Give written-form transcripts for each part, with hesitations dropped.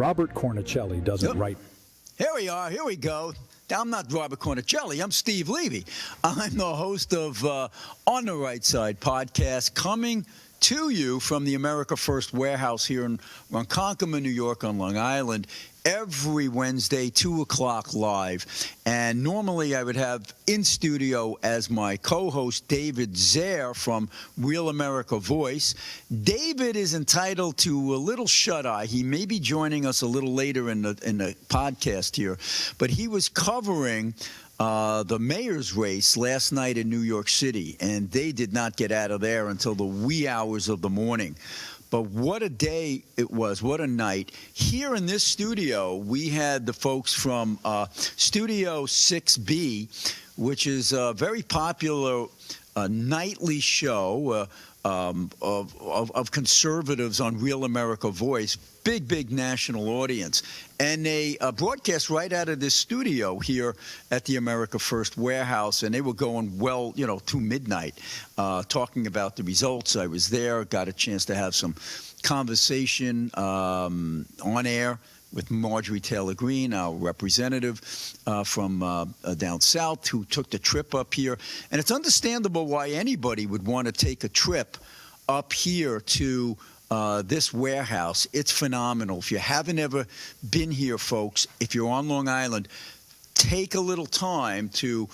Robert Cornicelli doesn't write. Here we are. Here we go. I'm not Robert Cornicelli. I'm Steve Levy. I'm the host of On the Right Side podcast, coming to you from the America First warehouse here in Ronkonkoma, New York on Long Island, every Wednesday, 2 o'clock live. And normally I would have in studio as my co-host David Zare from Real America Voice. David is entitled to a little shut-eye. He may be joining us a little later in the podcast here, but he was covering the mayor's race last night in New York City, and they did not get out of there until the wee hours of the morning. But what a day it was, what a night. Here in this studio, we had the folks from Studio 6B, which is a very popular nightly show of conservatives on Real America Voice. Big national audience. And they broadcast right out of this studio here at the America First warehouse, and they were going well, to midnight, talking about the results. I was there, got a chance to have some conversation on air with Marjorie Taylor Greene, our representative from down south, who took the trip up here. And it's understandable why anybody would want to take a trip up here to this warehouse. It's phenomenal. If you haven't ever been here, folks, if you're on Long Island, take a little time to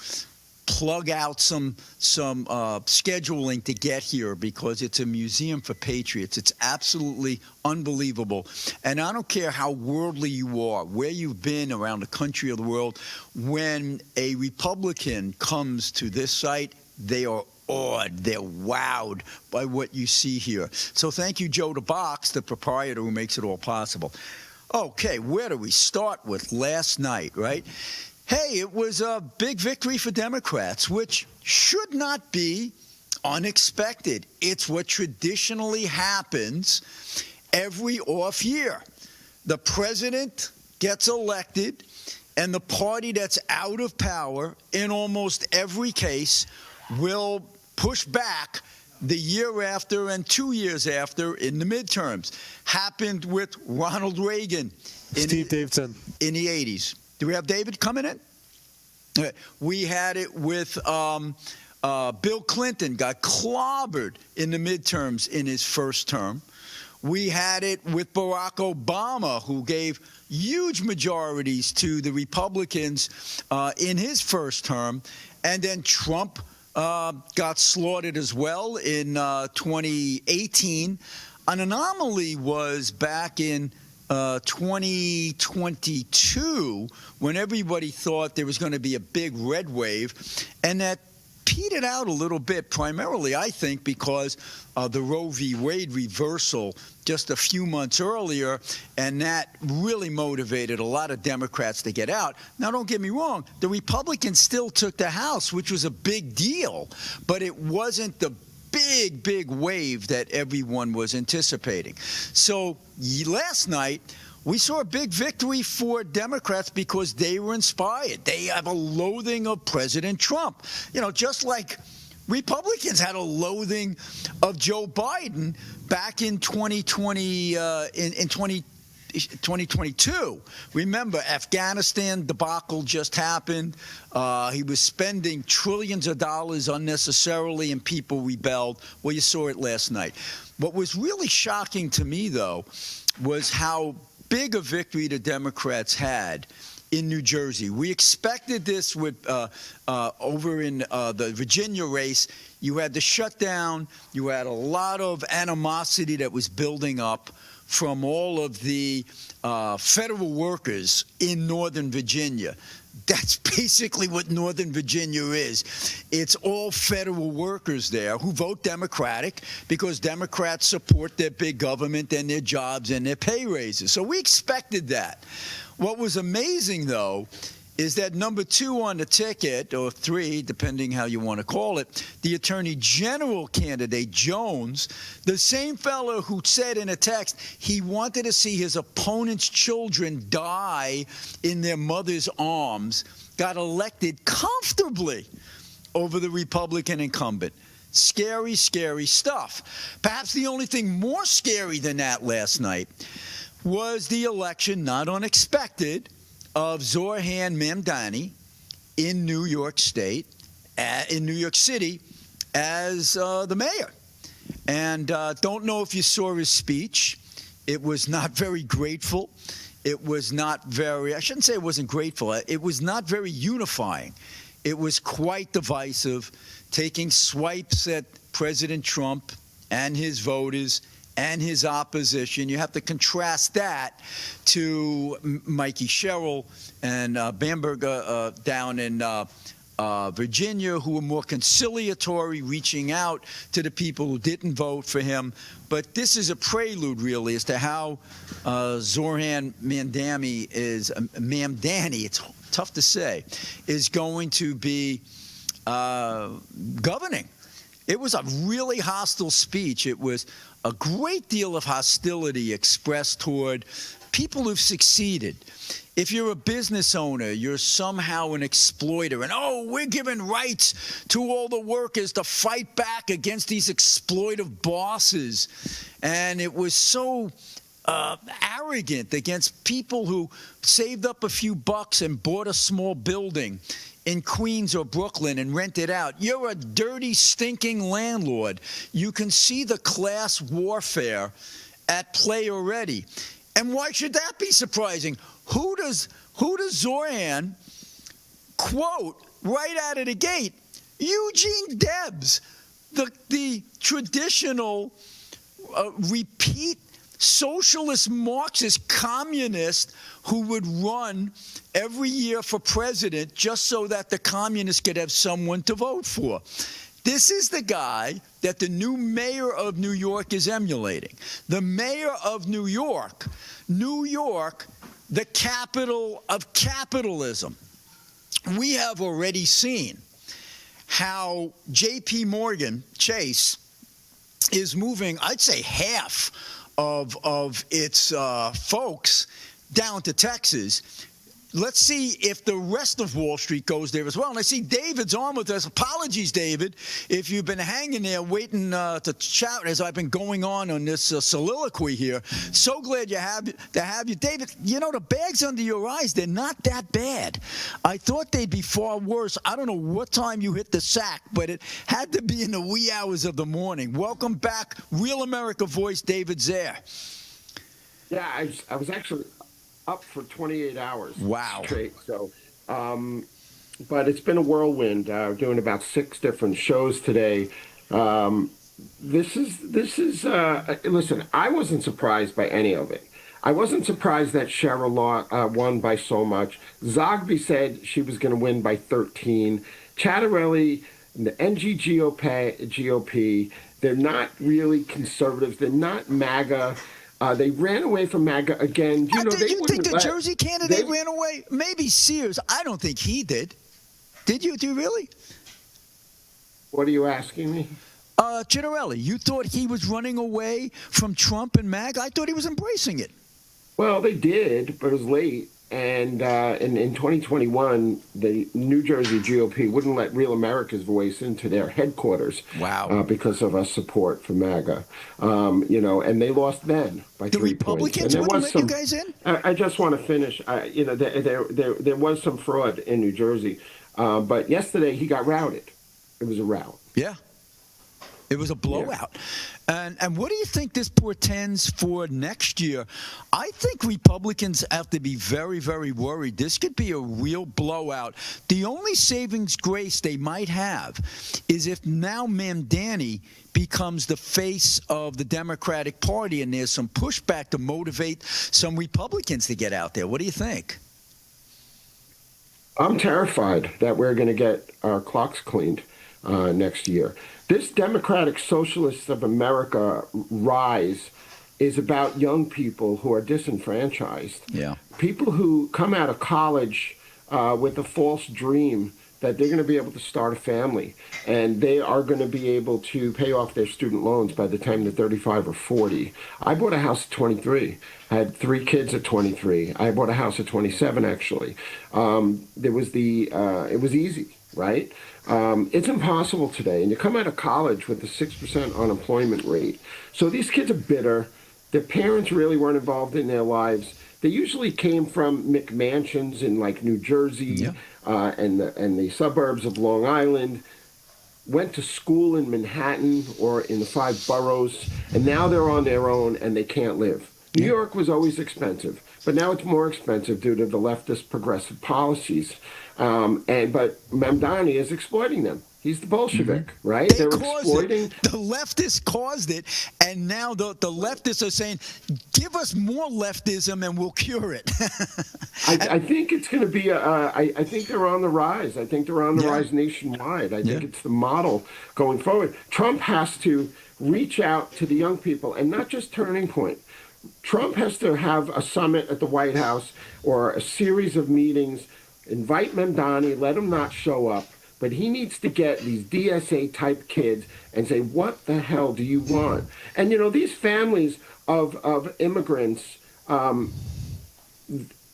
plug out some scheduling to get here, because it's a museum for patriots. It's absolutely unbelievable. And I don't care how worldly you are, where you've been around the country or the world, when a Republican comes to this site, they are awed, they're wowed by what you see here. So thank you, Joe DeBox, the proprietor who makes it all possible. Okay, where do we start with last night, right? Hey, it was a big victory for Democrats, which should not be unexpected. It's what traditionally happens every off year. The president gets elected, and the party that's out of power in almost every case will push back the year after and 2 years after in the midterms. Happened with Ronald Reagan Steve Davidson in the 80s. Do we have David coming in? We had it with Bill Clinton, got clobbered in the midterms in his first term. We had it with Barack Obama, who gave huge majorities to the Republicans in his first term. And then Trump got slaughtered as well in 2018. An anomaly was back in 2022, when everybody thought there was going to be a big red wave, and that petered out a little bit, primarily, I think, because the Roe v. Wade reversal just a few months earlier, and that really motivated a lot of Democrats to get out. Now, don't get me wrong, the Republicans still took the House, which was a big deal, but it wasn't the big wave that everyone was anticipating. So last night, we saw a big victory for Democrats because they were inspired. They have a loathing of President Trump. Just like Republicans had a loathing of Joe Biden back in 2022. Remember, Afghanistan debacle just happened. He was spending trillions of dollars unnecessarily, and people rebelled. Well, you saw it last night. What was really shocking to me, though, was how big a victory the Democrats had in New Jersey. We expected this with over in the Virginia race. You had the shutdown. You had a lot of animosity that was building up from all of the federal workers in Northern Virginia. That's basically what Northern Virginia is. It's all federal workers there who vote Democratic because Democrats support their big government and their jobs and their pay raises. So we expected that. What was amazing, though, is that number 2 on the ticket, or 3, depending how you want to call it, the Attorney General candidate, Jones, the same fellow who said in a text he wanted to see his opponent's children die in their mother's arms, got elected comfortably over the Republican incumbent. Scary, scary stuff. Perhaps the only thing more scary than that last night was the election, not unexpected, of Zoran Mamdani in New York State, in New York City, as the mayor. And don't know if you saw his speech. It was not very grateful. It was not very, I shouldn't say it wasn't grateful. It was not very unifying. It was quite divisive, taking swipes at President Trump and his voters and his opposition. You have to contrast that to Mikey Sherrill and Bamberger down in Virginia, who were more conciliatory, reaching out to the people who didn't vote for him. But this is a prelude, really, as to how Zoran Mamdani it's tough to say, is going to be governing. It was a really hostile speech. It was a great deal of hostility expressed toward people who've succeeded. If you're a business owner, you're somehow an exploiter, and we're giving rights to all the workers to fight back against these exploitive bosses. And it was so arrogant against people who saved up a few bucks and bought a small building in Queens or Brooklyn and rent it out. You're a dirty, stinking landlord. You can see the class warfare at play already. And why should that be surprising? Who does Zoran quote right out of the gate? Eugene Debs, the traditional repeat socialist Marxist communist who would run every year for president just so that the communists could have someone to vote for. This is the guy that the new mayor of New York is emulating. The mayor of New York, the capital of capitalism. We have already seen how J.P. Morgan Chase is moving, I'd say half of its folks down to Texas. Let's see if the rest of Wall Street goes there as well. And I see David's on with us. Apologies, David, if you've been hanging there waiting to chat as I've been going on this soliloquy here. So glad to have you. David, the bags under your eyes, they're not that bad. I thought they'd be far worse. I don't know what time you hit the sack, but it had to be in the wee hours of the morning. Welcome back, Real America Voice, David Zaire. Yeah, I was actually up for 28 hours straight. So, but it's been a whirlwind. Doing about 6 different shows today. This is. Listen, I wasn't surprised by any of it. I wasn't surprised that Sherrill won by so much. Zogby said she was going to win by 13. Chattarelli, the GOP, they're not really conservatives. They're not MAGA. They ran away from MAGA again. You think the Jersey candidate ran away? Maybe Sears. I don't think he did. Did you? Do you really? What are you asking me? Chattarelli, you thought he was running away from Trump and MAGA? I thought he was embracing it. Well, they did, but it was late. And in 2021, the New Jersey GOP wouldn't let Real America's Voice into their headquarters. Wow. Because of our support for MAGA. And they lost then by 3 points. The Republicans wouldn't let you guys in? I just want to finish. There was some fraud in New Jersey. But yesterday, he got routed. It was a rout. Yeah. It was a blowout. Yeah. And what do you think this portends for next year? I think Republicans have to be very, very worried. This could be a real blowout. The only savings grace they might have is if now Mamdani becomes the face of the Democratic Party and there's some pushback to motivate some Republicans to get out there. What do you think? I'm terrified that we're going to get our clocks cleaned next year. This Democratic Socialists of America rise is about young people who are disenfranchised. Yeah. People who come out of college with a false dream that they're going to be able to start a family and they are going to be able to pay off their student loans by the time they're 35 or 40. I bought a house at 23. I had 3 kids at 23. I bought a house at 27, actually. It was easy, right? It's impossible today. And you come out of college with a 6% unemployment rate. So these kids are bitter. Their parents really weren't involved in their lives. They usually came from McMansions in like New Jersey and the suburbs of Long Island, went to school in Manhattan or in the five boroughs, and now they're on their own and they can't live. New York was always expensive, but now it's more expensive due to the leftist progressive policies. But Mamdani is exploiting them. He's the Bolshevik, right? They're exploiting. The leftists caused it, and now the leftists are saying, give us more leftism and we'll cure it. I think it's going to be, I think they're on the rise. I think they're on the rise nationwide. I think it's the model going forward. Trump has to reach out to the young people, and not just Turning Point. Trump has to have a summit at the White House or a series of meetings, invite Mamdani, let him not show up. But he needs to get these DSA-type kids and say, what the hell do you want? And, you know, these families of immigrants and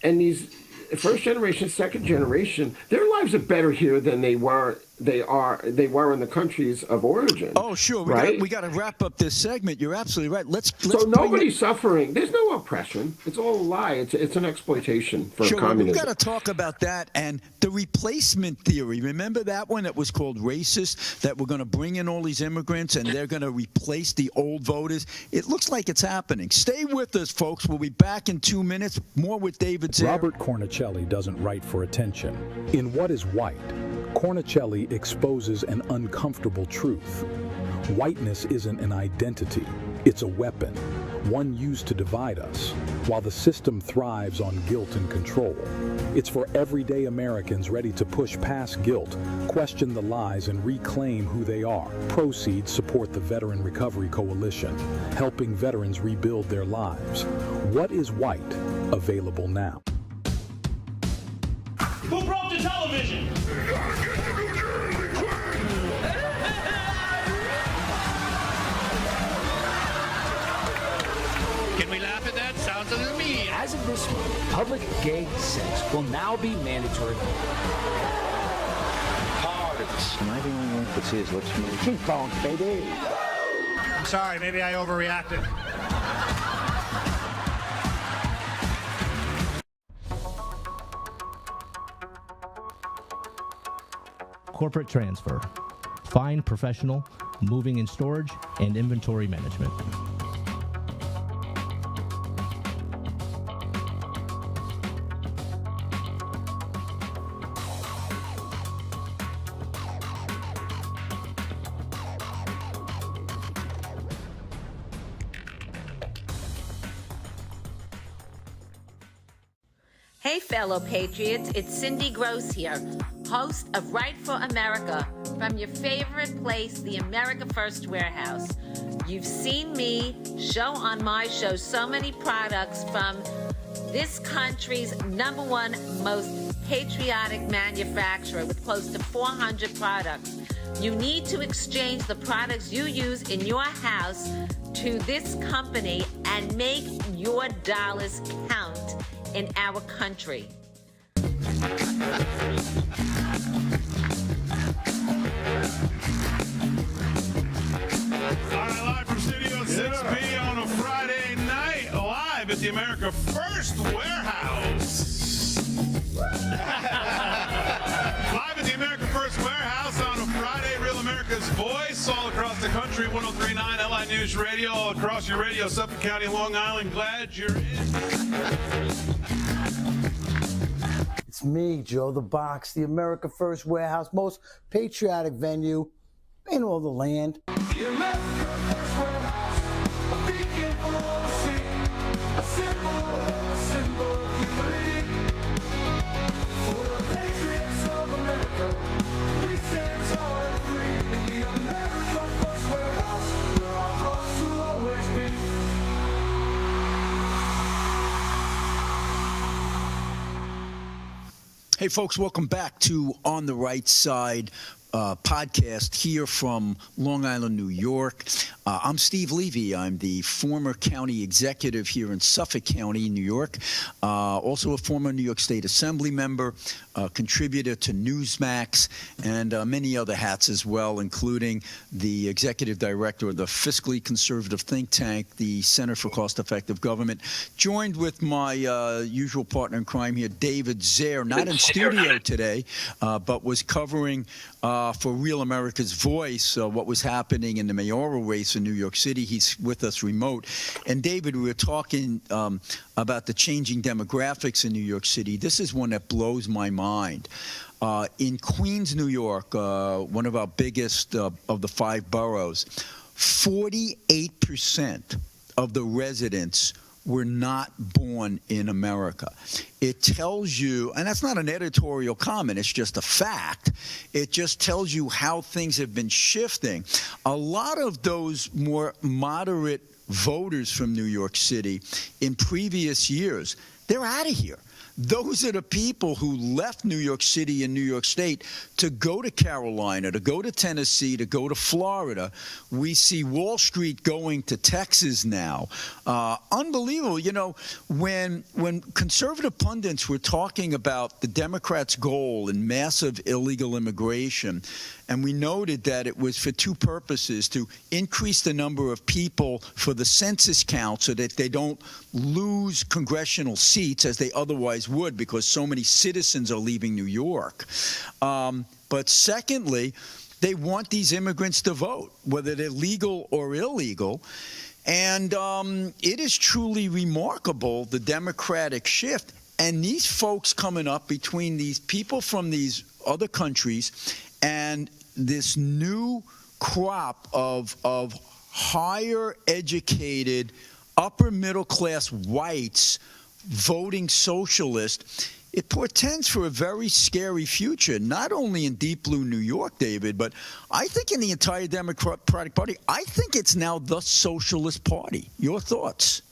these first generation, second generation, their lives are better here than they were in the countries of origin. Oh, sure. We got to wrap up this segment. You're absolutely right. Let's so nobody's suffering. There's no oppression. It's all a lie. It's an exploitation for communism. We've got to talk about that and the replacement theory. Remember that one that was called racist, that we're going to bring in all these immigrants and they're going to replace the old voters? It looks like it's happening. Stay with us, folks. We'll be back in 2 minutes. More with David Zare. Robert Cornicelli doesn't write for attention. In What is White, Cornicelli exposes an uncomfortable truth. Whiteness isn't an identity, it's a weapon, one used to divide us, while the system thrives on guilt and control. It's for everyday Americans ready to push past guilt, question the lies, and reclaim who they are. Proceeds support the Veteran Recovery Coalition, helping veterans rebuild their lives. What is White? Available now. Who broke the television? Can we laugh at that? Sounds a little mean. As of this month, public gay sex will now be mandatory. Cards. Am I the only one that sees lips move? Cheekbones, baby. I'm sorry, maybe I overreacted. Corporate transfer, fine professional, moving and storage, and inventory management. Hey, fellow patriots, it's Cindy Gross here, host of Right for America, from your favorite place, the America First Warehouse. You've seen me show on my show so many products from this country's #1 most patriotic manufacturer with close to 400 products. You need to exchange the products you use in your house to this company and make your dollars count in our country. All right, live from Studio 6B on a Friday night, live at the America First Warehouse. Live at the America First Warehouse on a Friday, Real America's Voice, all across the country, 103.9 LI News Radio, all across your radio, Suffolk County, Long Island. Glad you're in. It's me, Joe the Box, the America First Warehouse, most patriotic venue in all the land. The America First Warehouse, a beacon for all to see, a symbol of unity. For the patriots of America, we stand tall and free. In the America First Warehouse, where our hearts will always be. Hey, folks, welcome back to On the Right Side. podcast here from Long Island, New York. I'm Steve Levy. I'm the former county executive here in Suffolk County, New York. Also a former New York State Assembly member, contributor to Newsmax, and many other hats as well, including the executive director of the fiscally conservative think tank, the Center for Cost-Effective Government. Joined with my usual partner in crime here, David Zare, not in studio today, but was covering for Real America's Voice what was happening in the mayoral race in New York City. He's with us remote. And David, we were talking about the changing demographics in New York City. This is one that blows my mind. In Queens, New York, one of our biggest of the 5 boroughs, 48% of the residents were not born in America. It tells you, and that's not an editorial comment, it's just a fact. It just tells you how things have been shifting. A lot of those more moderate voters from New York City in previous years, they're out of here. Those are the people who left New York City and New York State to go to Carolina, to go to Tennessee, to go to Florida. We see Wall Street going to Texas now. Unbelievable. You know, when conservative pundits were talking about the Democrats' goal in massive illegal immigration, and we noted that it was for 2 purposes: to increase the number of people for the census count so that they don't lose congressional seats as they otherwise would, because so many citizens are leaving New York. But secondly, they want these immigrants to vote, whether they're legal or illegal. And it is truly remarkable, the Democratic shift. And these folks coming up between these people from these other countries and this new crop of higher educated, upper middle class whites voting socialist, it portends for a very scary future, not only in deep blue New York, David, but I think in the entire Democratic Party. I think it's now the Socialist Party. Your thoughts?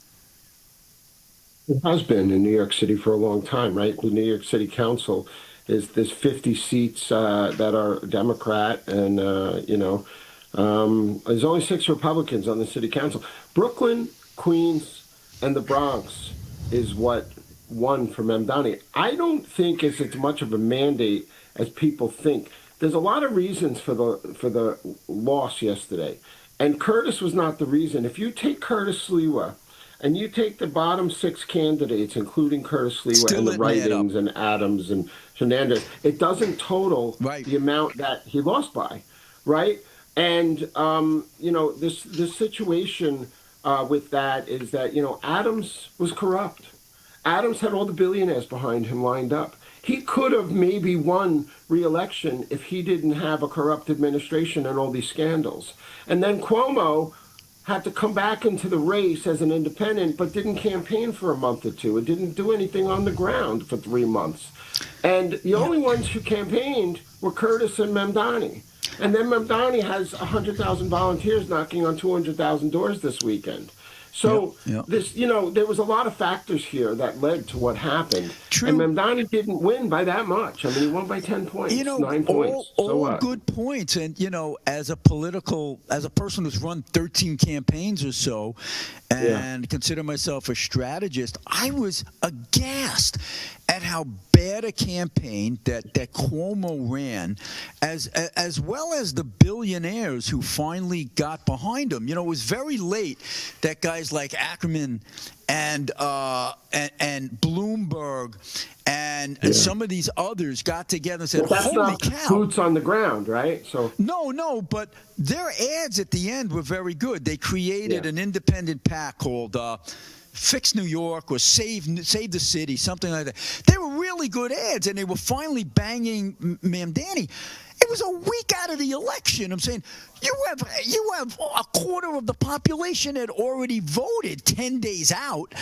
It has been in New York City for a long time, right? The New York City Council there's 50 seats that are Democrat, and there's only 6 Republicans on the city council. Brooklyn, Queens, and the Bronx is what won for Mamdani. I don't think it's as much of a mandate as people think. There's a lot of reasons for the loss yesterday, and Curtis was not the reason. If you take Curtis Sliwa and you take the bottom 6 candidates, including Curtis Sliwa and the write-ins and Adams and Hernandez, it doesn't total the amount that he lost by, right? And this situation with that is that Adams was corrupt. Adams had all the billionaires behind him lined up. He could have maybe won re-election if he didn't have a corrupt administration and all these scandals. And then Cuomo had to come back into the race as an independent, but didn't campaign for a month or 2. It didn't do anything on the ground for 3 months. And the only ones who campaigned were Curtis and Mamdani. And then Mamdani has 100,000 volunteers knocking on 200,000 doors this weekend. So this, there was a lot of factors here that led to what happened. True. And Mamdani didn't win by that much. I mean, he won by 10 points, 9 points. All good points. And, as a person who's run 13 campaigns or so and consider myself a strategist, I was aghast at how bad a campaign that Cuomo ran, as well as the billionaires who finally got behind him. It was very late that guys like Ackerman and Bloomberg and some of these others got together and said, "Holy cow!" Boots on the ground, right? So no, but their ads at the end were very good. They created an independent PAC called Fix New York or Save the City, something like that. They were really good ads, and they were finally banging Mamdani. It was a week out of the election. I'm saying you have a quarter of the population had already voted 10 days out,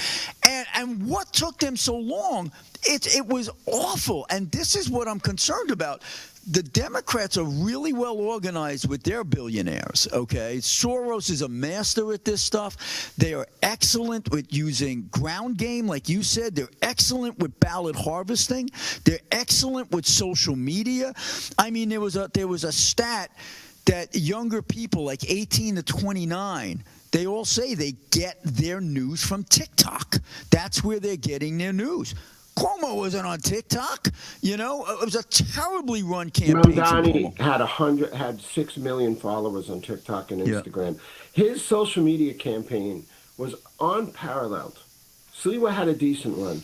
and what took them so long? It was awful, and this is what I'm concerned about. the Democrats are really well organized with their billionaires, okay? Soros is a master at this stuff. They are excellent with using ground game, like you said. They're excellent with ballot harvesting. They're excellent with social media. I mean, there was a stat that younger people, like 18 to 29, they all say they get their news from TikTok. That's where they're getting their news. Cuomo wasn't on TikTok. It was a terribly run campaign. Mamdani had 6 million followers on TikTok and Instagram. Yeah. His social media campaign was unparalleled. Sliwa had a decent run,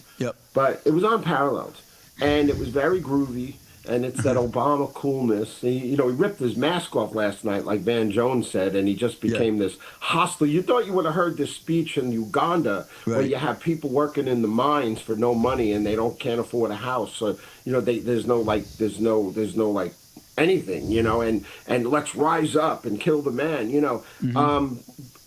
but it was unparalleled, and it was very groovy. And it's that Obama coolness. He ripped his mask off last night, like Van Jones said, and he just became this hostile. You thought you would have heard this speech in Uganda, where you have people working in the mines for no money and they can't afford a house. So there's no anything, and let's rise up and kill the man.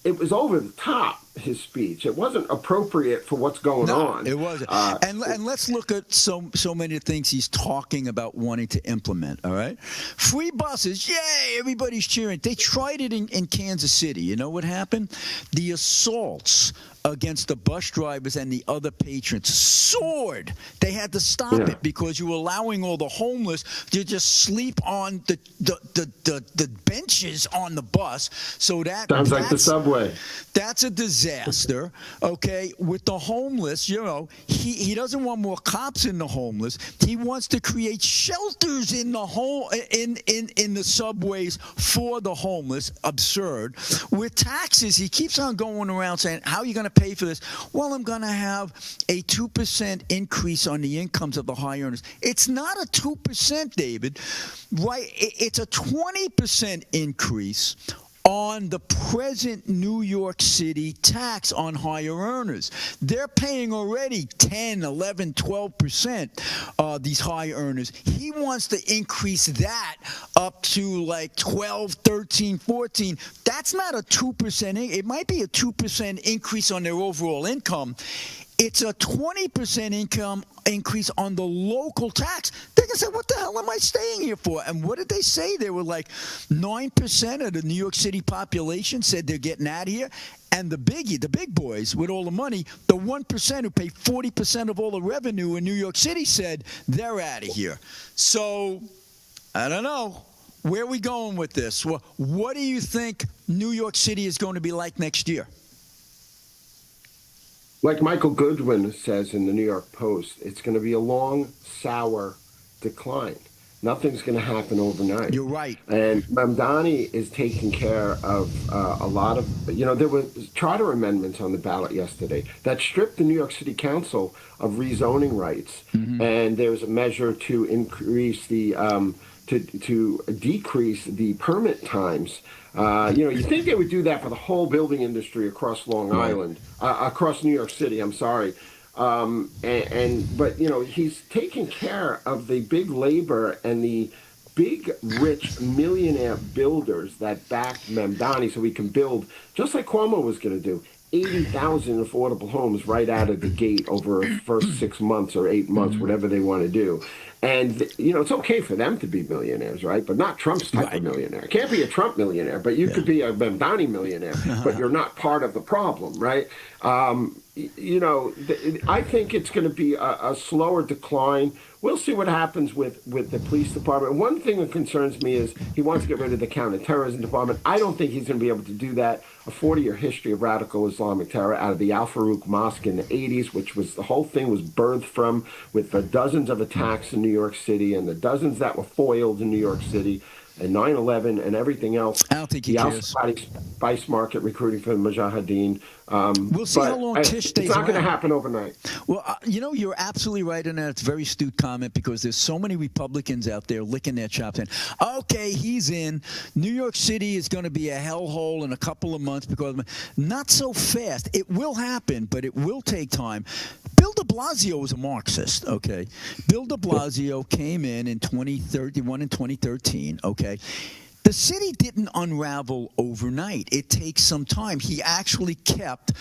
It was over the top, his speech. It wasn't appropriate for what's going on. It wasn't. And let's look at so many things he's talking about wanting to implement, all right? Free buses, yay, everybody's cheering. They tried it in Kansas City. You know what happened? The assaults against the bus drivers and the other patrons soared. They had to stop it because you were allowing all the homeless to just sleep on the benches on the bus. So sounds like the subway. That's a disaster. Okay, with the homeless, he doesn't want more cops in the homeless. He wants to create shelters in the in the subways for the homeless. Absurd. With taxes, he keeps on going around saying, "How are you going to pay for this?" Well, I'm going to have a 2% increase on the incomes of the high earners. It's not a 2%, David, right? It's a 20% increase on the present New York City tax on higher earners. They're paying already 10, 11, 12%, these high earners. He wants to increase that up to like 12, 13, 14. That's not a 2%. It might be a 2% increase on their overall income. It's a 20% income increase on the local tax. They're going to say, what the hell am I staying here for? And what did they say? They were like 9% of the New York City population said they're getting out of here. And the big boys with all the money, the 1% who pay 40% of all the revenue in New York City said they're out of here. So, I don't know. Where are we going with this? Well, what do you think New York City is going to be like next year? Like Michael Goodwin says in the New York Post, it's going to be a long, sour decline. Nothing's going to happen overnight. You're right. And Mamdani is taking care of a lot of, there were charter amendments on the ballot yesterday that stripped the New York City Council of rezoning rights. Mm-hmm. And there was a measure to increase the, to decrease the permit times. You think they would do that for the whole building industry across Long Island, across New York City, I'm sorry. But he's taking care of the big labor and the big, rich millionaire builders that backed Mamdani so we can build, just like Cuomo was going to do, 80,000 affordable homes right out of the gate over the first 6 months or 8 months, whatever they want to do. And, it's okay for them to be millionaires, right? But not Trump's type of millionaire. It can't be a Trump millionaire, but you could be a Mamdani millionaire, but you're not part of the problem, right? I think it's going to be a slower decline. We'll see what happens with the police department. One thing that concerns me is he wants to get rid of the counterterrorism department. I don't think he's going to be able to do that. A 40-year history of radical Islamic terror out of the Al Farouk Mosque in the 80s, which was the whole thing was birthed from, with the dozens of attacks in New York City and the dozens that were foiled in New York City, and 9/11 and everything else. I don't think he cares. The spice market recruiting for the Mujahideen. We'll see how long Tish stays It's not going to around. happen overnight. Well, you're absolutely right in that. It's a very astute comment because there's so many Republicans out there licking their chops and, okay, he's in. New York City is going to be a hellhole in a couple of months because not so fast. It will happen, but it will take time. Bill de Blasio was a Marxist, okay? Bill de Blasio came in 2031 and 2013, okay? The city didn't unravel overnight. It takes some time. He actually kept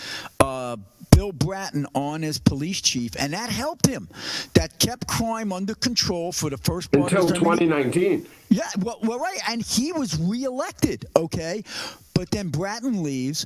Bill Bratton on as police chief, and that helped him. That kept crime under control for the first part until of 2019. Yeah, well, right, and he was reelected, okay? But then Bratton leaves,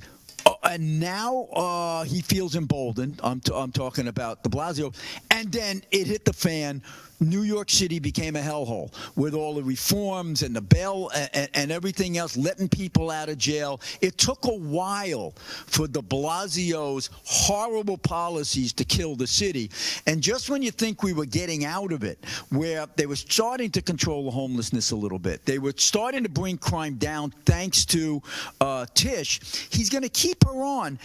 and now he feels emboldened. I'm talking about de Blasio. And then it hit the fan. New York City became a hellhole with all the reforms and the bail and everything else, letting people out of jail. It took a while for de Blasio's horrible policies to kill the city. And just when you think we were getting out of it, where they were starting to control the homelessness a little bit, they were starting to bring crime down thanks to Tish, he's going to keep her on.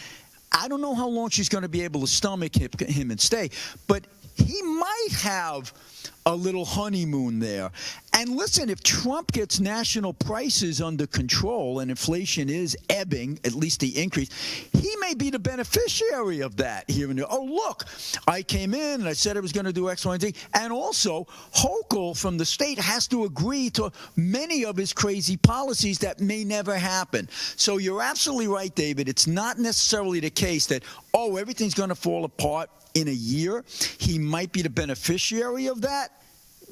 I don't know how long she's going to be able to stomach him and stay, but he might have a little honeymoon there. And listen, if Trump gets national prices under control and inflation is ebbing, at least the increase, he may be the beneficiary of that here and there. Oh, look, I came in and I said I was going to do X, Y, and Z. And also, Hochul from the state has to agree to many of his crazy policies that may never happen. So you're absolutely right, David. It's not necessarily the case that, oh, everything's going to fall apart in a year. He might be the beneficiary of that.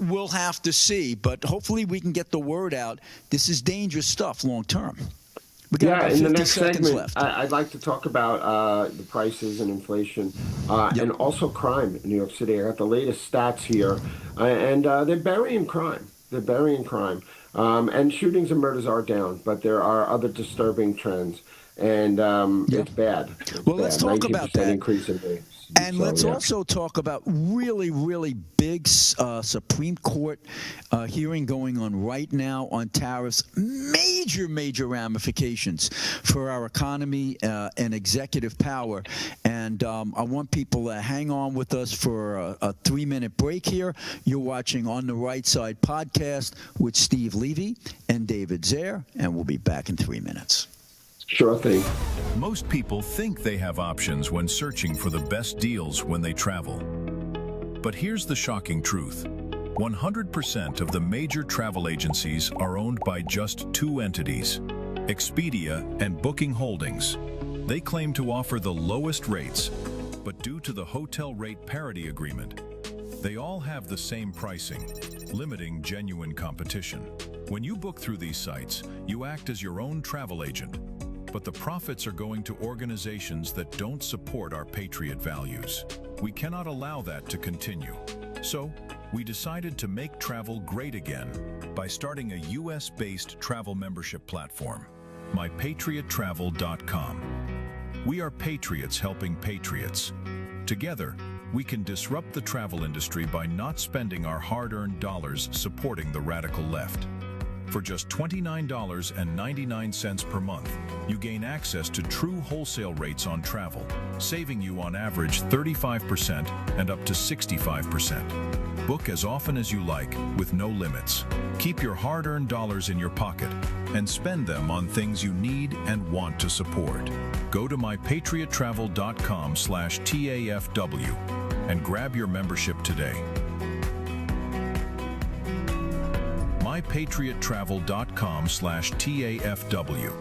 We'll have to see, but hopefully we can get the word out. This is dangerous stuff long term. We got about 50 seconds left. I'd like to talk about the prices and inflation and also crime in New York City. I got the latest stats here, and they're burying crime. And shootings and murders are down, but there are other disturbing trends, and it's bad. Let's talk about that. Increase in rates. And let's also talk about really, really big Supreme Court hearing going on right now on tariffs. Major ramifications for our economy and executive power. And I want people to hang on with us for a 3-minute break here. You're watching On the Right Side podcast with Steve Levy and David Zaire, and we'll be back in 3 minutes. Sure thing. Most people think they have options when searching for the best deals when they travel. But here's the shocking truth. 100% of the major travel agencies are owned by just 2 entities, Expedia and Booking Holdings. They claim to offer the lowest rates, but due to the hotel rate parity agreement, they all have the same pricing, limiting genuine competition. When you book through these sites, you act as your own travel agent. But the profits are going to organizations that don't support our patriot values. We cannot allow that to continue. So, we decided to make travel great again by starting a US-based travel membership platform, mypatriottravel.com. We are patriots helping patriots. Together, we can disrupt the travel industry by not spending our hard-earned dollars supporting the radical left. For just $29.99 per month, you gain access to true wholesale rates on travel, saving you on average 35% and up to 65%. Book as often as you like, with no limits. Keep your hard-earned dollars in your pocket and spend them on things you need and want to support. Go to mypatriottravel.com/TAFW and grab your membership today. mypatriottravel.com/TAFW,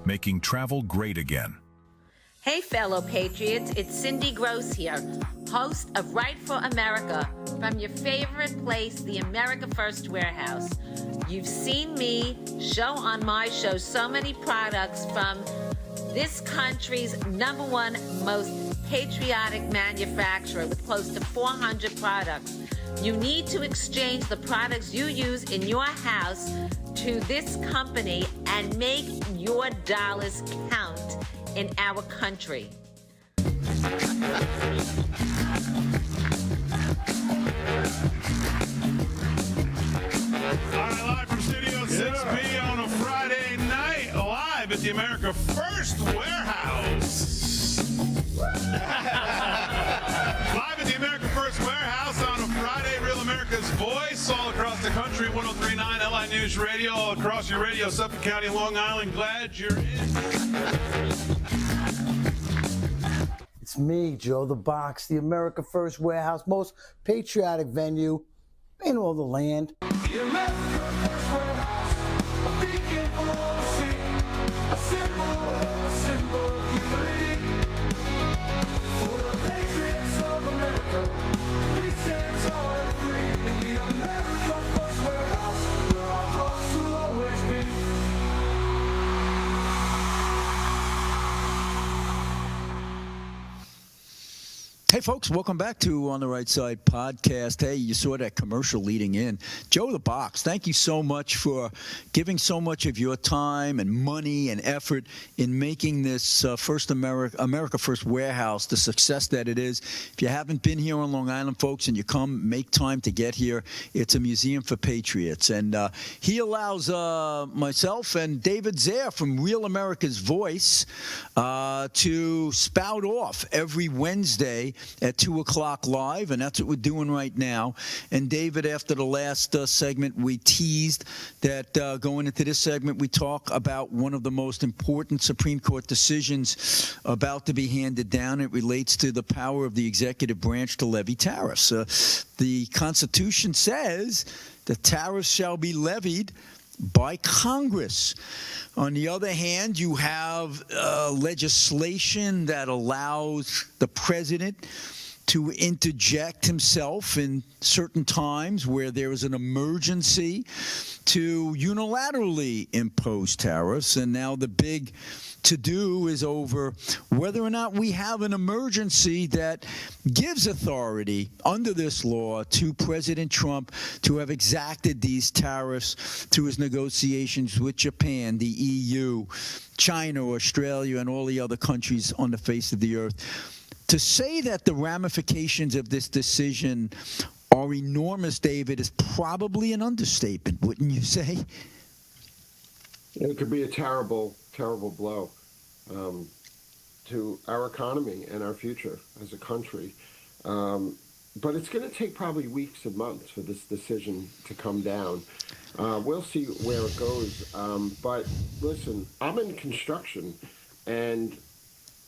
making travel great again. Hey, fellow patriots, it's Cindy Gross here, host of Right for America, from your favorite place, the America First Warehouse. You've seen me show on my show so many products from this country's #1 most patriotic manufacturer with close to 400 products. You need to exchange the products you use in your house to this company and make your dollars count in our country. All right, live from Studio 6B on a Friday night, live at the America First Warehouse. Live at the America First Warehouse on a Friday, Real America's Voice, all across the country, 103.9 LI News Radio, all across your radio, Suffolk County, Long Island. Glad you're in. It's me, Joe the Box, the America First Warehouse, most patriotic venue in all the land. The America First Warehouse, a beacon for the sea, a symbol of unity. Hey, folks, welcome back to On the Right Side podcast. Hey, you saw that commercial leading in. Joe the Box, thank you so much for giving so much of your time and money and effort in making this America First Warehouse the success that it is. If you haven't been here on Long Island, folks, and you come, make time to get here, it's a museum for patriots. And he allows myself and David Zaire from Real America's Voice to spout off every Wednesday at 2 o'clock live, and that's what we're doing right now. And David, after the last segment, we teased that going into this segment, we talk about one of the most important Supreme Court decisions about to be handed down. It relates to the power of the executive branch to levy tariffs. The Constitution says that tariffs shall be levied by Congress. On the other hand, you have legislation that allows the president to interject himself in certain times where there is an emergency to unilaterally impose tariffs. And now the big to-do is over whether or not we have an emergency that gives authority under this law to President Trump to have exacted these tariffs through his negotiations with Japan, the EU, China, Australia, and all the other countries on the face of the earth. To say that the ramifications of this decision are enormous, David, is probably an understatement, wouldn't you say? It could be a terrible, terrible blow to our economy and our future as a country. But it's going to take probably weeks and months for this decision to come down. We'll see where it goes. But listen, I'm in construction, and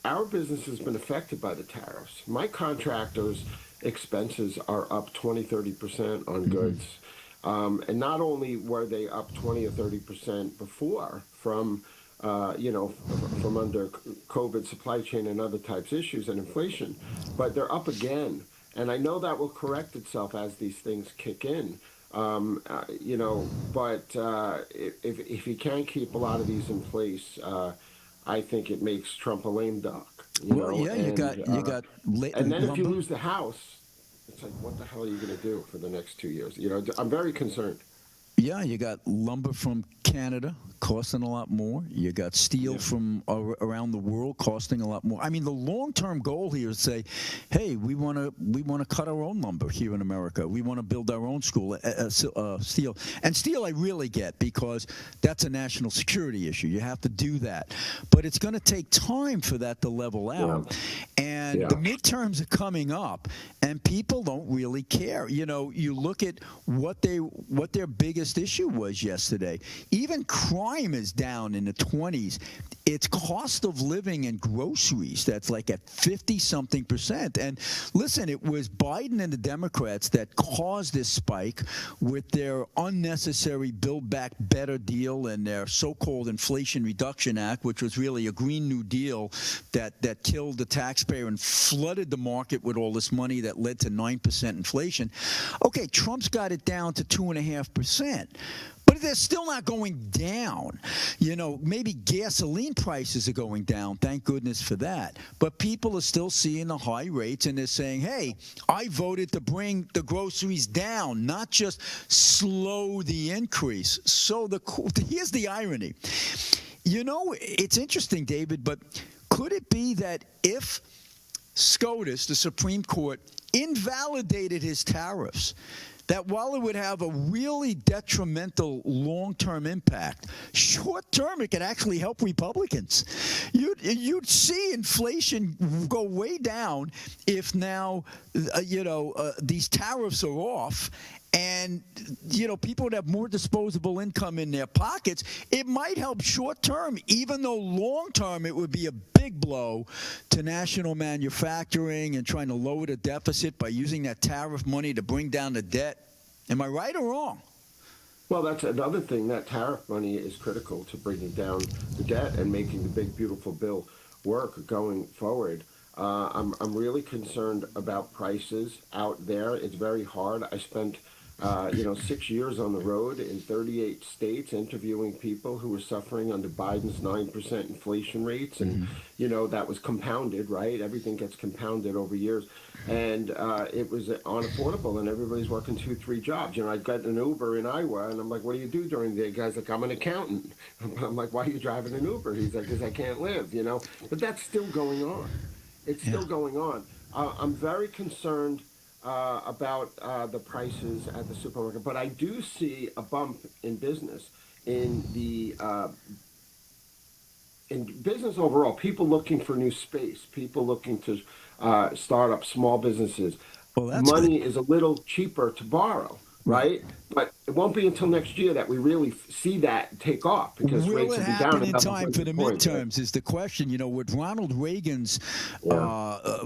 our business has been affected by the tariffs. My contractors' expenses are up 20, 30% on goods. And not only were they up 20 or 30% before from under COVID supply chain and other types of issues and inflation, but they're up again. And I know that will correct itself as these things kick in. But if you can't keep a lot of these in place, I think it makes Trump a lame duck. You got. And then if you lose the House, it's like, what the hell are you going to do for the next 2 years? I'm very concerned. Yeah, you got lumber from Canada costing a lot more. You got steel from around the world costing a lot more. I mean, the long-term goal here is to say, hey, we want to cut our own lumber here in America. We want to build our own steel. And steel I really get, because that's a national security issue. You have to do that. But it's going to take time for that to level out. And the midterms are coming up, and people don't really care. You look at what their biggest issue was yesterday. Even crime is down in the 20s. It's cost of living and groceries that's like at 50-something%. And listen, it was Biden and the Democrats that caused this spike with their unnecessary Build Back Better deal and their so-called Inflation Reduction Act, which was really a Green New Deal that killed the taxpayer and flooded the market with all this money that led to 9% inflation. Okay, Trump's got it down to 2.5%. But they're still not going down. Maybe gasoline prices are going down. Thank goodness for that. But people are still seeing the high rates, and they're saying, hey, I voted to bring the groceries down, not just slow the increase. So here's the irony. It's interesting, David, but could it be that if SCOTUS, the Supreme Court, invalidated his tariffs, that while it would have a really detrimental long-term impact, short-term it could actually help Republicans? You'd see inflation go way down if now, these tariffs are off, and people would have more disposable income in their pockets. It might help short-term, even though long-term it would be a big blow to national manufacturing and trying to lower the deficit by using that tariff money to bring down the debt. Am I right or wrong? Well, that's another thing. That tariff money is critical to bringing down the debt and making the big, beautiful bill work going forward. I'm really concerned about prices out there. It's very hard. I spent 6 years on the road in 38 states, interviewing people who were suffering under Biden's 9% inflation rates. And, that was compounded, right? Everything gets compounded over years. And it was unaffordable, and everybody's working 2-3 jobs. I got an Uber in Iowa, and I'm like, what do you do during the day? The guy's like, I'm an accountant. I'm like, why are you driving an Uber? He's like, because I can't live, But that's still going on. It's still going on. I'm very concerned about the prices at the supermarket, but I do see a bump in business, in business overall. People looking for new space, people looking to start up small businesses. Money is a little cheaper to borrow, right? But it won't be until next year that we really see that take off, because will rates it will be happen down in time for the points, midterms? right? Is the question. With Ronald Reagan's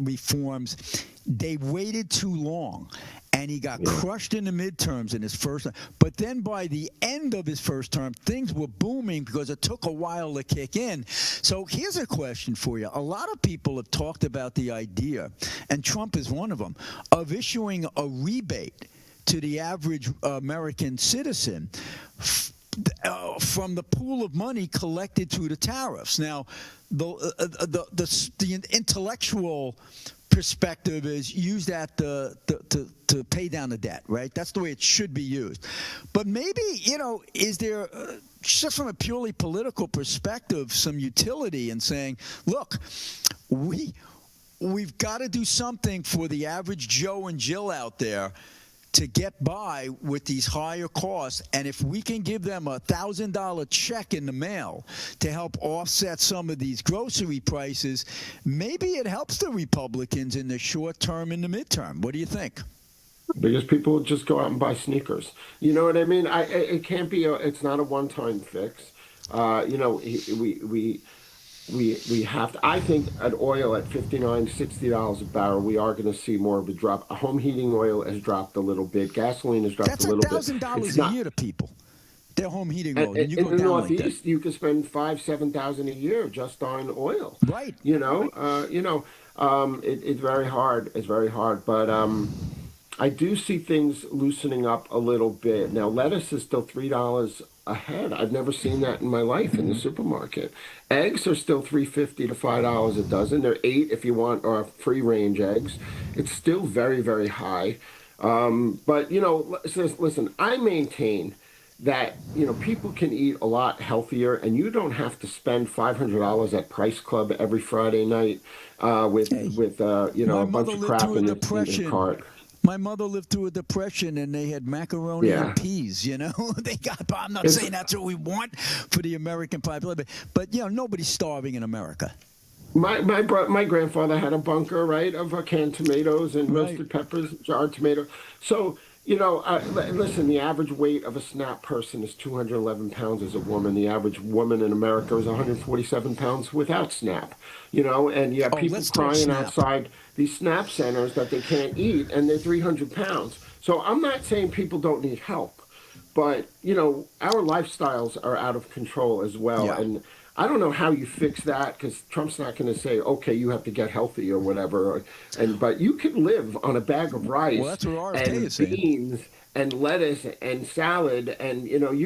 reforms, they waited too long, and he got crushed in the midterms in his first. But then by the end of his first term, things were booming because it took a while to kick in. So here's a question for you. A lot of people have talked about the idea, and Trump is one of them, of issuing a rebate to the average American citizen from the pool of money collected through the tariffs. Now, the intellectual perspective is use that to pay down the debt, right? That's the way it should be used. But maybe, is there, just from a purely political perspective, some utility in saying, look, we've got to do something for the average Joe and Jill out there to get by with these higher costs, and if we can give them a $1,000 check in the mail to help offset some of these grocery prices, maybe it helps the Republicans in the short term and the midterm. What do you think? Because people will just go out and buy sneakers. You know what I mean? It can't be. It's not a one-time fix. We have to. I think at oil at $59, $60 a barrel, we are going to see more of a drop. Home heating oil has dropped a little bit. Gasoline has dropped a little bit. That's $1,000 a year to people. Their home heating oil. And you in go the down Northeast, like that. you could spend $5,000-7,000 a year just on oil. Right. It's very hard. It's very hard. But I do see things loosening up a little bit. Now, lettuce is still $3 a head. I've never seen that in my life in the supermarket. Eggs are still $3.50 to $5 a dozen. They're $8 if you want free range eggs. It's still very, very high. But listen, I maintain that people can eat a lot healthier, and you don't have to spend $500 at Price Club every Friday night with a bunch of crap in the cart. My mother lived through a depression, and they had macaroni and peas. They got. I'm not saying that's what we want for the American population, but nobody's starving in America. My grandfather had a bunker, right, of canned tomatoes and roasted peppers, jarred tomatoes. So listen, the average weight of a SNAP person is 211 pounds as a woman. The average woman in America is 147 pounds without SNAP. And you have people crying outside these SNAP centers that they can't eat, and they're 300 pounds. So I'm not saying people don't need help, but, our lifestyles are out of control as well. Yeah. And I don't know how you fix that, because Trump's not going to say, okay, you have to get healthy or whatever. But you can live on a bag of rice and beans and lettuce and salad, and you don't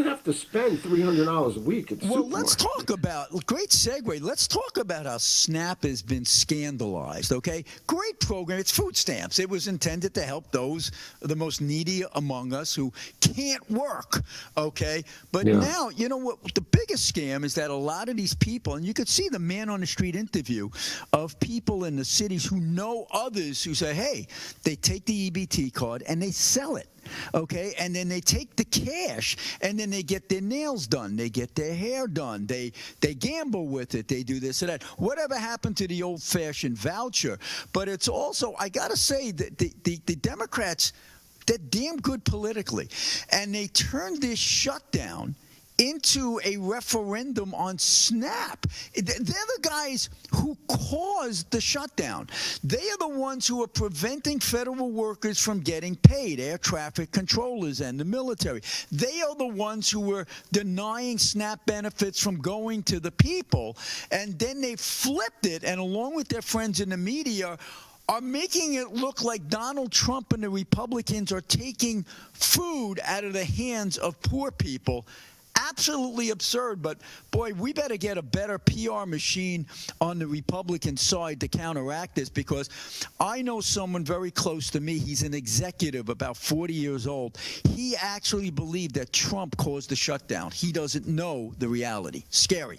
have to spend $300 a week at the supermarket. Let's talk about, great segue. Let's talk about how SNAP has been scandalized. Okay, great program. It's food stamps. It was intended to help those the most needy among us who can't work. Okay, but now what the biggest scam is that a lot of these people, and you could see the man on the street interview of people in the cities who know others who say, hey, they take the EBT card and they sell it, okay? And then they take the cash, and then they get their nails done. They get their hair done. They gamble with it. They do this and that. Whatever happened to the old-fashioned voucher? But it's also, I got to say, that the Democrats, they're damn good politically. And they turned this shutdown into a referendum on SNAP. They're the guys who caused the shutdown. They are the ones who are preventing federal workers from getting paid, air traffic controllers and the military. They are the ones who were denying SNAP benefits from going to the people, and then they flipped it, and along with their friends in the media, are making it look like Donald Trump and the Republicans are taking food out of the hands of poor people. Absolutely absurd, but boy, we better get a better PR machine on the Republican side to counteract this, because I know someone very close to me. He's an executive, about 40 years old. He actually believed that Trump caused the shutdown. He doesn't know the reality. Scary.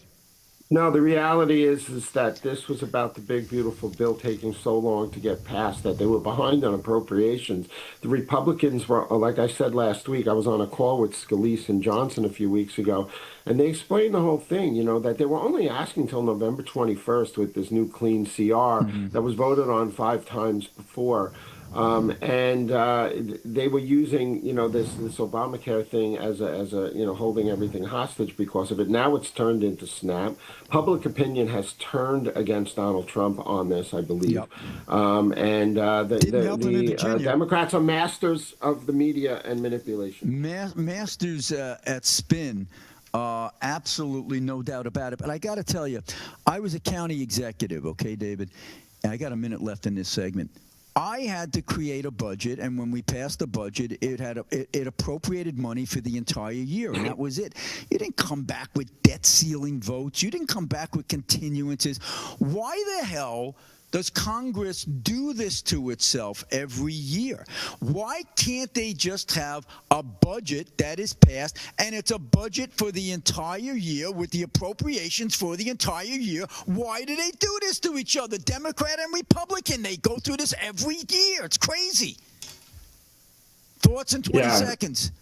No, the reality is that this was about the big, beautiful bill taking so long to get passed that they were behind on appropriations. The Republicans were, like I said last week, I was on a call with Scalise and Johnson a few weeks ago, and they explained the whole thing, that they were only asking until November 21st with this new clean CR that was voted on 5 times before. And they were using, this Obamacare thing as a holding everything hostage because of it. Now it's turned into SNAP. Public opinion has turned against Donald Trump on this, I believe. Yep. And the Democrats are masters of the media and manipulation. Masters at spin. Absolutely no doubt about it. But I got to tell you, I was a county executive, okay, David? And I got a minute left in this segment. I had to create a budget, and when we passed the budget, it appropriated money for the entire year, and that was it. You didn't come back with debt ceiling votes. You didn't come back with continuances. Why the hell does Congress do this to itself every year? Why can't they just have a budget that is passed, and it's a budget for the entire year with the appropriations for the entire year? Why do they do this to each other? Democrat and Republican, they go through this every year. It's crazy. Thoughts in 20 seconds.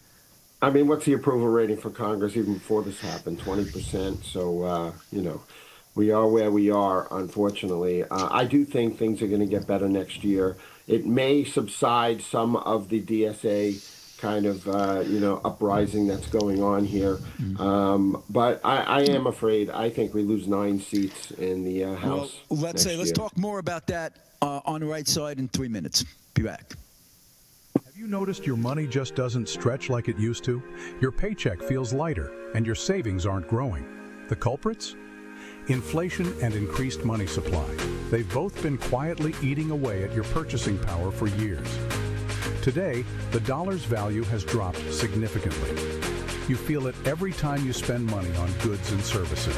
I mean, what's the approval rating for Congress even before this happened? 20%. So, we are where we are, unfortunately. I do think things are going to get better next year. It may subside some of the DSA kind of, uprising that's going on here. But I am afraid. I think we lose 9 seats in the House. Well, let's talk more about that on the right side in 3 minutes. Be back. Have you noticed your money just doesn't stretch like it used to? Your paycheck feels lighter, and your savings aren't growing. The culprits? Inflation and increased money supply. They've both been quietly eating away at your purchasing power for years. Today, the dollar's value has dropped significantly. You feel it every time you spend money on goods and services.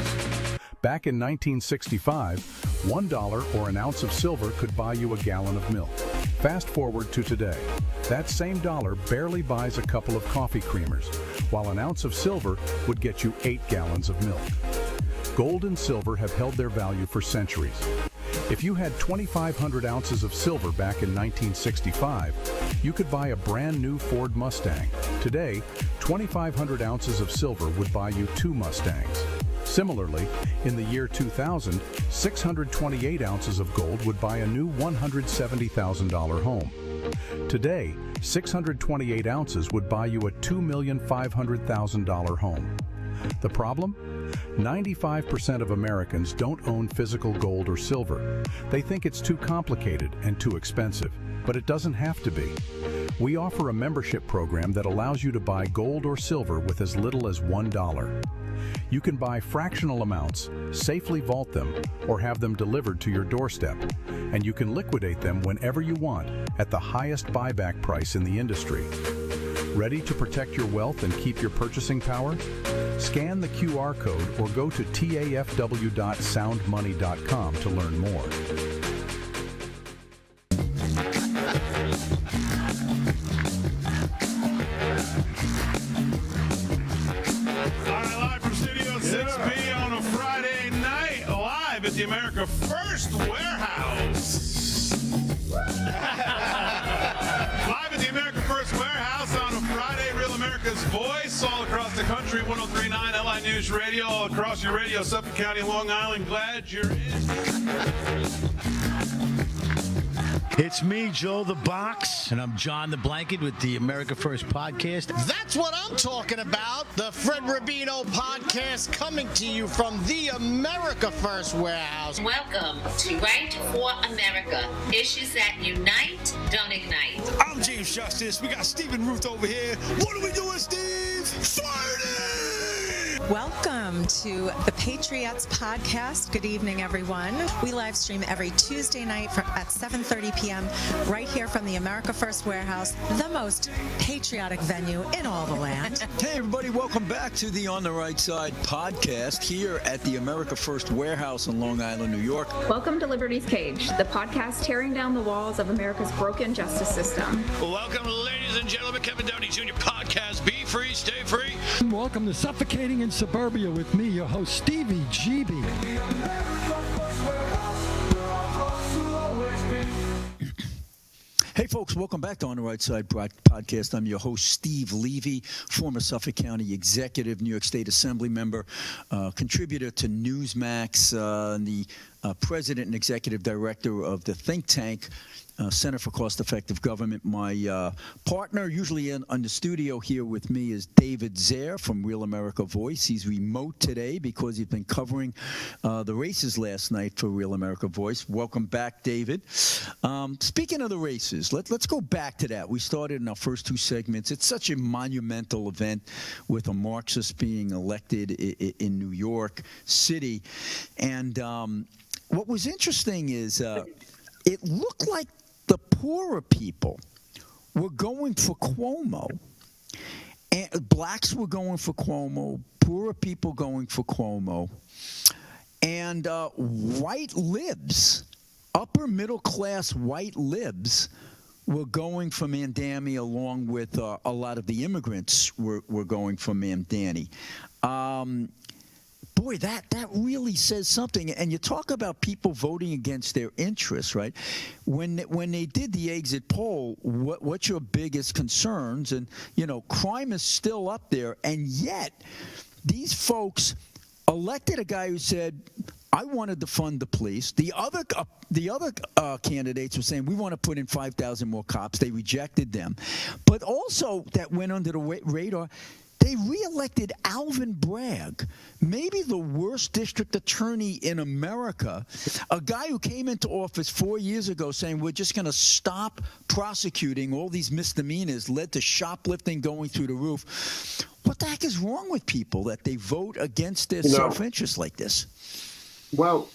Back in 1965, $1 or an ounce of silver could buy you a gallon of milk. Fast forward to today. That same dollar barely buys a couple of coffee creamers, while an ounce of silver would get you 8 gallons of milk. Gold and silver have held their value for centuries. If you had 2,500 ounces of silver back in 1965, you could buy a brand new Ford Mustang. Today, 2,500 ounces of silver would buy you 2 Mustangs. Similarly, in the year 2000, 628 ounces of gold would buy a new $170,000 home. Today, 628 ounces would buy you a $2,500,000 home. The problem? 95% of Americans don't own physical gold or silver. They think it's too complicated and too expensive, but it doesn't have to be. We offer a membership program that allows you to buy gold or silver with as little as $1. You can buy fractional amounts, safely vault them, or have them delivered to your doorstep. And you can liquidate them whenever you want at the highest buyback price in the industry. Ready to protect your wealth and keep your purchasing power? Scan the QR code or go to tafw.soundmoney.com to learn more. Live from Studio 6B on a Friday night, live at the America First Warehouse. Live at the America First Warehouse on a Friday, Real America's Voice, all across the country, 103.9 LI News Radio, all across your radio, Suffolk County, Long Island. Glad you're in. It's me, Joe the Box, and I'm John the Blanket with the America First Podcast. That's what I'm talking about. The Fred Rubino Podcast coming to you from the America First Warehouse. Welcome to Right for America. Issues that unite, don't ignite. I'm James Justice. We got Stephen Ruth over here. What are we doing, Steve? Fighting! Welcome to the Patriots Podcast. Good evening, everyone. We live stream every Tuesday night at 7:30 p.m. right here from the America First Warehouse, the most patriotic venue in all the land. Hey, everybody. Welcome back to the On the Right Side podcast here at the America First Warehouse in Long Island, New York. Welcome to Liberty's Cage, the podcast tearing down the walls of America's broken justice system. Welcome, ladies and gentlemen, Kevin Downey Jr. podcast. Be free, stay free. Welcome to Suffocating in Suburbia with me, your host, Stevie GB. Hey, folks, welcome back to On the Right Side podcast. I'm your host, Steve Levy, former Suffolk County executive, New York State Assembly member, contributor to Newsmax, and the president and executive director of the think tank, Center for Cost-Effective Government. My partner, usually in the studio here with me, is David Zare from Real America Voice. He's remote today because he's been covering the races last night for Real America Voice. Welcome back, David. Speaking of the races, let's go back to that. We started in our first two segments. It's such a monumental event with a Marxist being elected in New York City. And what was interesting is it looked like the poorer people were going for Cuomo, and blacks were going for Cuomo, poorer people going for Cuomo, and white libs, upper middle class white libs, were going for Mamdani, along with a lot of the immigrants were going for Mamdani. Boy, that really says something. And you talk about people voting against their interests, right? When they did the exit poll, what's your biggest concerns? And, you know, crime is still up there. And yet, these folks elected a guy who said, I wanted to fund the police. The other candidates were saying, we want to put in 5,000 more cops. They rejected them. But also, that went under the radar, they reelected Alvin Bragg, maybe the worst district attorney in America, a guy who came into office 4 years ago saying we're just going to stop prosecuting all these misdemeanors, led to shoplifting going through the roof. What the heck is wrong with people that they vote against their self-interest like this? Well,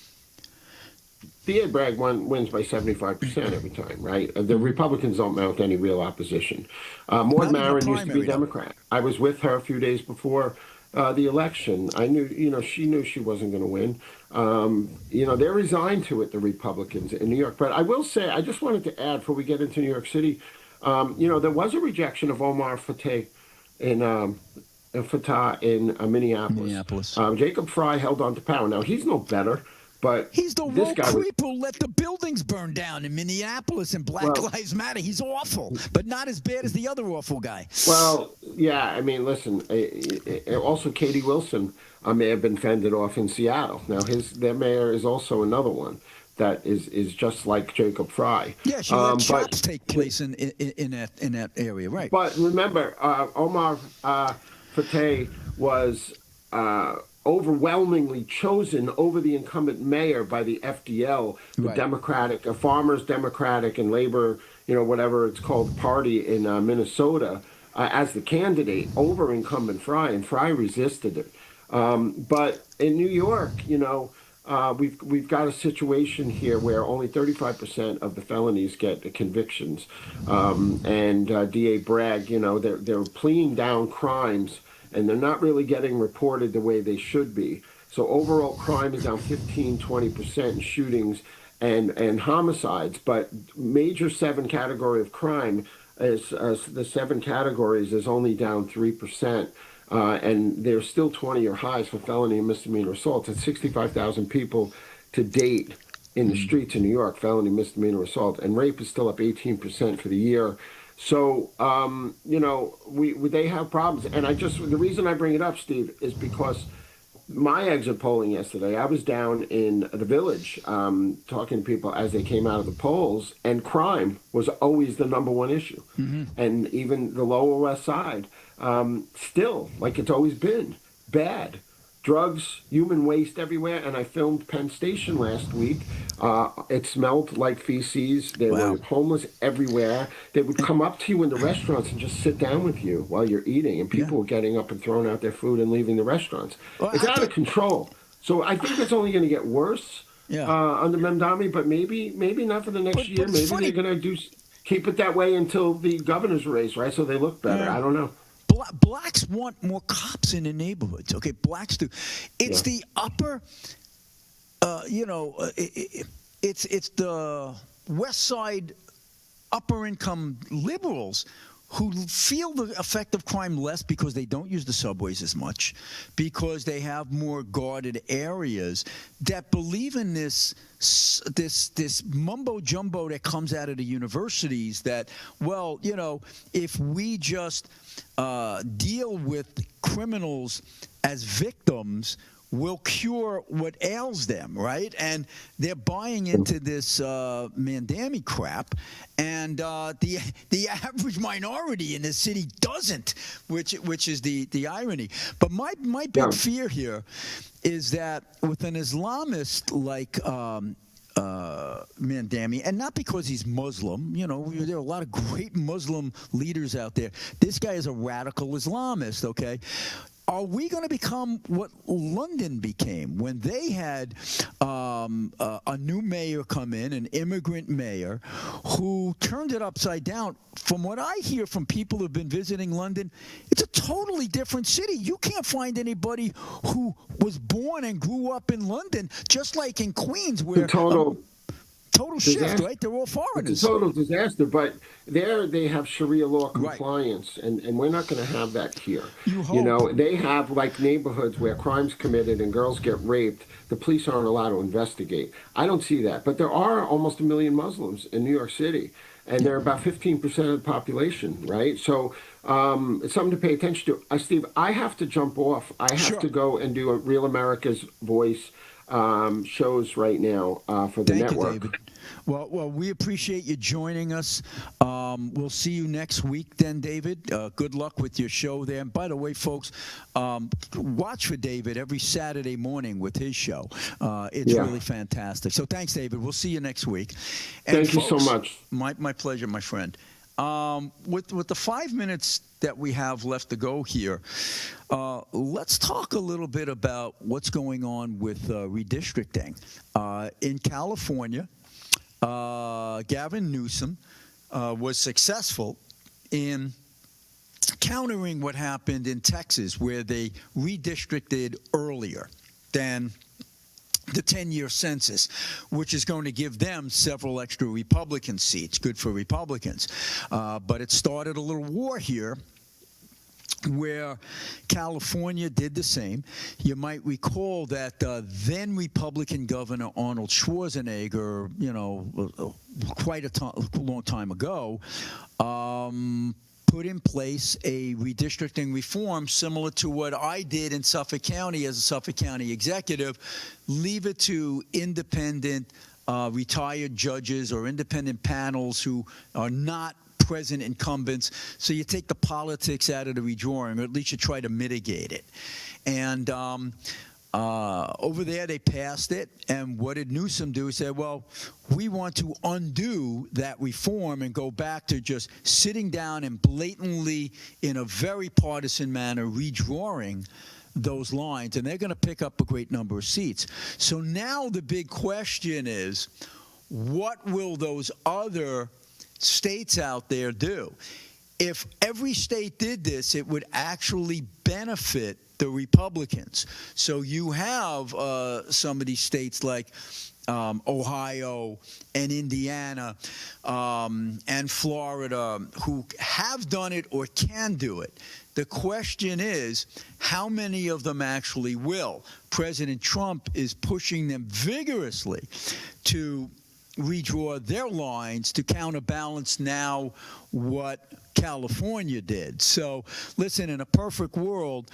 D.A. Bragg wins by 75% every time, right? The Republicans don't mount any real opposition. Maud Maron used to be a Democrat. I was with her a few days before the election. I knew, she knew she wasn't going to win. They're resigned to it, the Republicans in New York. But I will say, I just wanted to add, before we get into New York City, there was a rejection of Omar Fatah in Minneapolis. Jacob Frey held on to power. Now, he's no better. But he's the woke creep who let the buildings burn down in Minneapolis and Black Lives Matter. He's awful, but not as bad as the other awful guy. Well, yeah, I mean, listen, also Katie Wilson may have been fended off in Seattle. Now, their mayor is also another one that is just like Jacob Frey. Yeah, she let chops take place in that area, right? But remember, Omar Fatah was overwhelmingly chosen over the incumbent mayor by the FDL, the Democratic, Farmers Democratic and Labor, whatever it's called, party in Minnesota, as the candidate over incumbent Frey, and Frey resisted it. But in New York, we've got a situation here where only 35% of the felonies get convictions, and D.A. Bragg, they're pleading down crimes, and they're not really getting reported the way they should be. So overall crime is down 15-20% in shootings and homicides, but major 7 category of crime is the 7 categories is only down 3%. And there's still 20-year highs for felony and misdemeanor assaults. It's 65,000 people to date in the streets in New York, felony, misdemeanor assault, and rape is still up 18% for the year. So, they have problems. And the reason I bring it up, Steve, is because my exit polling yesterday, I was down in the Village talking to people as they came out of the polls, and crime was always the number one issue. Mm-hmm. And even the Lower West Side, still, like it's always been, bad. drugs, human waste everywhere. And I filmed Penn Station last week. It smelled like feces. There were homeless everywhere. They would come up to you in the restaurants and just sit down with you while you're eating. And people were getting up and throwing out their food and leaving the restaurants. It's out of control. So I think it's only going to get worse under Mamdani, but maybe not for the next year. Maybe they're going to keep it that way until the governor's race, right? So they look better. I don't know. Blacks want more cops in the neighborhoods. Okay, blacks do. It's the upper, it's the West Side upper income liberals who feel the effect of crime less because they don't use the subways as much, because they have more guarded areas, that believe in this mumbo jumbo that comes out of the universities that, well, if we just deal with criminals as victims, will cure what ails them, right? And they're buying into this Mamdani crap, and the average minority in the city doesn't, which is the irony. But my big fear here is that with an Islamist like Mamdani, and not because he's Muslim, there are a lot of great Muslim leaders out there. This guy is a radical Islamist, okay? Are we going to become what London became when they had a new mayor come in, an immigrant mayor, who turned it upside down? From what I hear from people who've been visiting London, it's a totally different city. You can't find anybody who was born and grew up in London, just like in Queens, where total shift, right? They're all foreigners. It's a total disaster, but there they have Sharia law compliance, and we're not going to have that here. They have like neighborhoods where crimes committed and girls get raped. The police aren't allowed to investigate. I don't see that, but there are almost 1 million Muslims in New York City, and they're about 15% of the population, right? So it's something to pay attention to. Steve, I have to jump off. I have to go and do a Real America's Voice shows right now for the network. Thank you, David. Well, we appreciate you joining us. We'll see you next week then, David. Good luck with your show there. And by the way, folks, watch for David every Saturday morning with his show. It's really fantastic. So thanks, David. We'll see you next week. And Thank you so much. My pleasure, my friend. With the 5 minutes that we have left to go here, let's talk a little bit about what's going on with redistricting. In California, Gavin Newsom was successful in countering what happened in Texas, where they redistricted earlier than the 10-year census, which is going to give them several extra Republican seats. Good for Republicans. But it started a little war here where California did the same. You might recall that then Republican Governor Arnold Schwarzenegger, quite a long time ago, put in place a redistricting reform similar to what I did in Suffolk County as a Suffolk County executive. Leave it to independent retired judges or independent panels who are not present incumbents. So you take the politics out of the redrawing, or at least you try to mitigate it. And over there, they passed it. And what did Newsom do? He said, well, we want to undo that reform and go back to just sitting down and blatantly, in a very partisan manner, redrawing those lines. And they're going to pick up a great number of seats. So now the big question is, what will those other states out there do? If every state did this, it would actually benefit the Republicans. So you have some of these states like Ohio and Indiana and Florida who have done it or can do it. The question is, how many of them actually will? President Trump is pushing them vigorously to redraw their lines to counterbalance now what California did. So, listen, in a perfect world,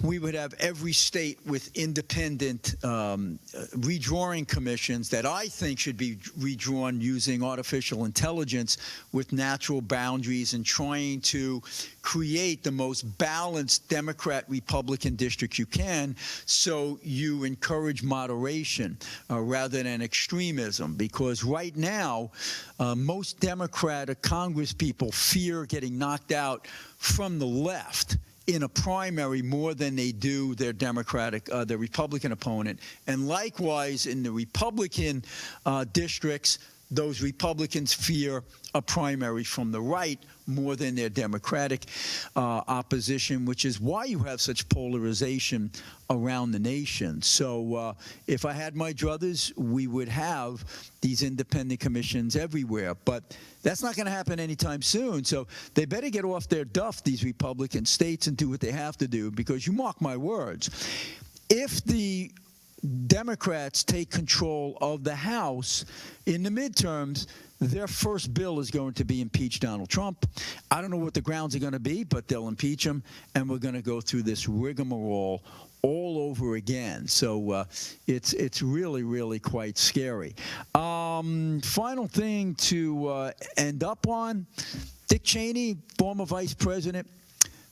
we would have every state with independent redrawing commissions that I think should be redrawn using artificial intelligence with natural boundaries and trying to create the most balanced Democrat-Republican district you can, so you encourage moderation rather than extremism. Because right now, most Democratic Congress people fear getting knocked out from the left in a primary more than they do their their Republican opponent. And likewise, in the Republican districts, those Republicans fear a primary from the right more than their Democratic opposition, which is why you have such polarization around the nation. So if I had my druthers, we would have these independent commissions everywhere. But that's not going to happen anytime soon. So they better get off their duff, these Republican states, and do what they have to do, because you mark my words, if the Democrats take control of the House in the midterms, their first bill is going to be impeach Donald Trump. I don't know what the grounds are going to be, but they'll impeach him, and we're going to go through this rigmarole all over again. So it's really, really quite scary. Final thing to end up on, Dick Cheney, former vice president,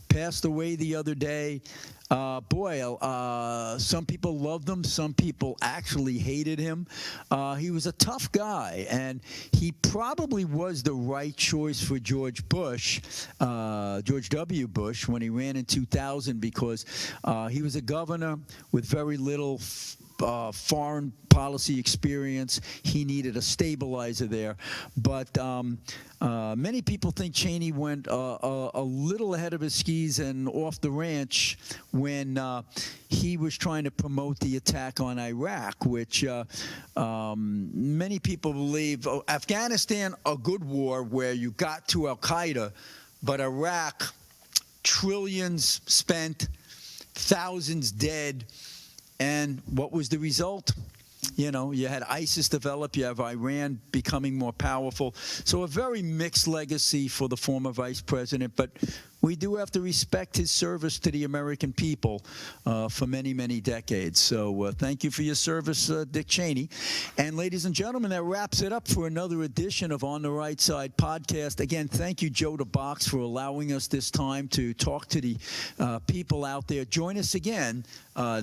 passed away the other day. Some people loved him. Some people actually hated him. He was a tough guy, and he probably was the right choice for George W. Bush, when he ran in 2000, because he was a governor with very little foreign policy experience. He needed a stabilizer there. But many people think Cheney went a little ahead of his skis and off the ranch when he was trying to promote the attack on Iraq, which many people believe Afghanistan, a good war where you got to al-Qaeda, but Iraq, trillions spent, thousands dead. And what was the result? You know, you had ISIS develop, you have Iran becoming more powerful. So a very mixed legacy for the former vice president, but we do have to respect his service to the American people for many, many decades. So thank you for your service, Dick Cheney. And ladies and gentlemen, that wraps it up for another edition of On the Right Side podcast. Again, thank you, Joe DeBox, for allowing us this time to talk to the people out there. Join us again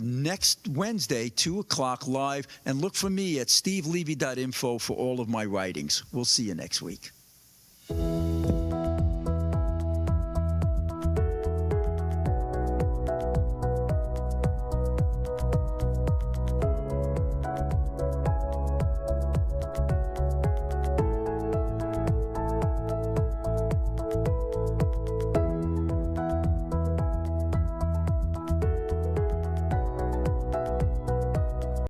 next Wednesday, 2 o'clock live, and look for me at stevelevy.info for all of my writings. We'll see you next week.